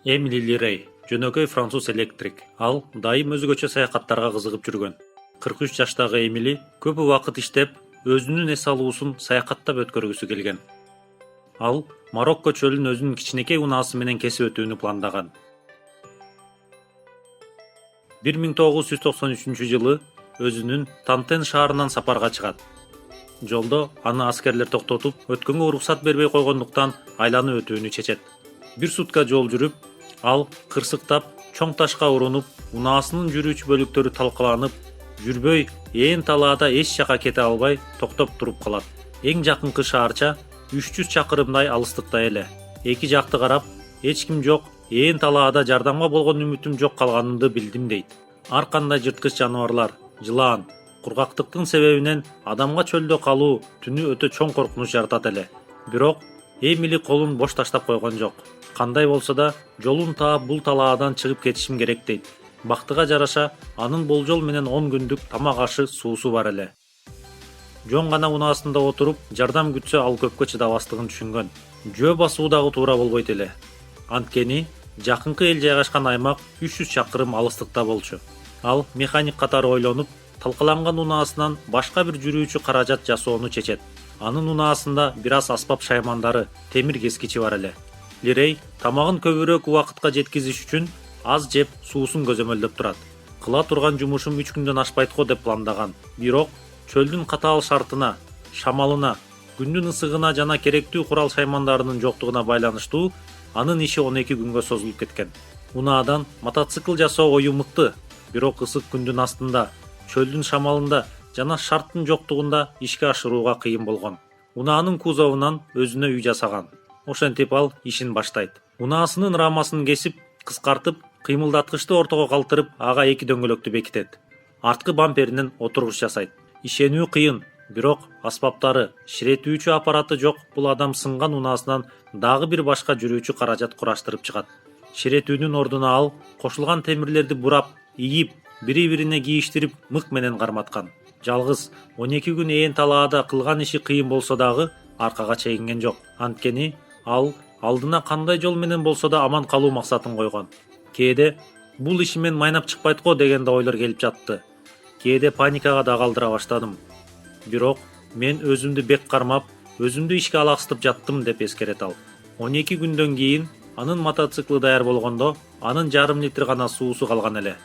Эмили Лирей, жөнөкөй француз электрик. Ал дайым өзгөчө саякаттарга кызыгып жүргөн. 43 жаштагы Эмили көп убакыт иштеп, өзүнүн эс алуусун саякаттап өткөргүсү келген. Ал Марокко чөлүн өзүнүн кичинекей унаасы менен кесип өтүүнү пландаган. 1993 жылы өзүнүн Тантен шаарынан сапарга чыгат. Жолдо аны аскерлер токтотуп, өткөнгө уруксат бербей койгондуктан айланып өтүүнү чечет. Бир сутка жол жүрүп, ал кырсыктап, чоң ташка урунуп, унаасынын жүрүүчү бөлүктөрү талкаланып, жүрбөй, ээн талаада эч жака кете албай токтоп туруп калат. Эң жакынкы шаарча 300 чакырымдай алыстыкта эле. Эки жакты карап, эч ким жок, ээн талаада жардамга болгон үмүтүм жок калганымды билдим дейт. Ар кандай жырткыч жаныбарлар, жылаан, кургактыктын себебинен адамга чөлдө калуу түнү өтө чоң коркунуч жаратат эле. Бирок Эмили колун бош таштап койгон жок. Кандай болсо да жолун таап бул талаадан чыгып кетишим керек дейт. Бактыга жараша, анын болжол менен 10 күндүк тамак ашы, суусу бар эле. Жон гана унаасында отуруп, жардам күтсө ал көпкө чыдабастыгын түшүнгөн. Жөө басуу дагы туура болбойт эле. Анткени жакынкы эл жайгашкан аймак 300 чакырым алыстыкта болчу. Ал механик катары ойлонуп, талкаланган унаасынан башка бир жүрүүчү каражат жасоону чечет. Анын унаасында бир аз аспап шаймандары, темир кескичи бар эле. Лирей тамагын көбүрөөк убакытка жеткизиш үчүн аз жеп, суусун көзөмөлдөп турат. Кыла турган жумушум 3 күндөн ашпайт го деп пландаган. Бирок чөлдүн катаал шартына, шамалына, күндүн ысыгына жана керектүү курал шаймандарынын жоктугуна байланыштуу анын иши 12 күнгө созулуп кеткен. Унаадан мотоцикл жасоо ою мыкты, бирок ысык күндүн астында, чөлдүн шамалында жана шарттын жоктугунда ишке ашырууга кыйын болгон. Унаанын кузовунан өзүнө үй жасаган. Ошентип ал ишин баштайт. Унаасынын рамасын кесип, кыскартып, кыймылдаткычты ортого калтырып, ага 2 дөңгөлөктү бекитет. Арткы бамперинен отургуч жасайт. Ишенүү кыйын, бирок аспаптары, ширетүүчү аппараты жок бул адам сынган унаасынан дагы бир башка жүрүүчү каражат кураштырып чыгат. Ширетүүнүн ордуна ал кошулган темирлерди бурап, ийип, бири-бирине кийиштирип, мык менен карматкан. Жалгыз 12 күн ээн талаада кылган иши кыйын болсо дагы аркага чегинген жок. Анткени ал алдына кандай жол менен болсо да аман калуу максатын койгон. Кээде бул иши мен майнап чыкпайт го деген да ойлор келип жатты. Кээде паникага да калдыра баштадым. Бирок мен өзүмдү бек кармап, өзүмдү ишке алаксытып жаттым деп эскерет ал. 12 күндөн кийин анын мотоциклы даяр болгондо, анын жарым литр гана суусу калган эле.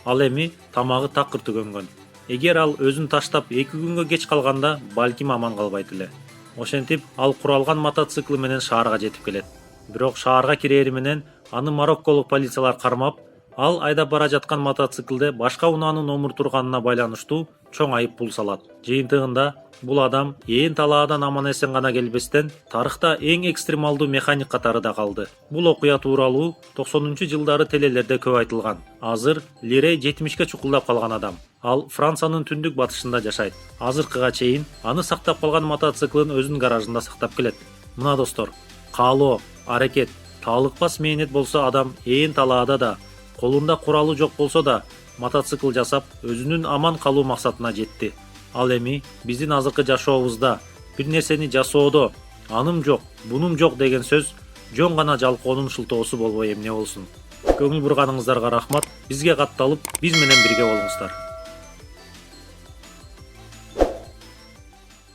Ал эми тамагы такыр түгөнгөн. Эгер ал өзүн таштап 2 күнгө кеч калганда, балким аман калбайт эле. Ошентип ал куралган мотоциклы менен шаарга жетип келет. Бирок шаарга кирери менен аны марокколук полициялар кармап, ал айдап бара жаткан мотоциклде башка унаанын омур турганына байланыштуу чоң айып пул салат. Жыйынтыгында бул адам ээн талаадан аман эсен гана келбестен, тарыхта эң экстремалдуу механик катары да калды. Бул окуя тууралуу 90-жылдары телелерде көп айтылган. Азыр Лирей 70-ке чукулдап калган адам. Ал Франциянын түндүк батышында жашайт. Азыркыга чейин аны сактап калган мотоциклын өзүнүн гаражында сактап келет. Мына достор, каалоо, аракет, таалыкпас мээнет болсо адам ээн талаада да, колунда куралы жок болсо да мотоцикл жасап, өзүнүн аман калуу максатына жетти. Ал эми биздин азыркы жашообузда бир нерсени жасоодо аным жок, бунум жок деген сөз жөн гана жалкоонун шылтоосу болбой эмне болсун. Көңүл бурганыңыздарга рахмат. Бизге катталып, биз менен бирге болуңуздар.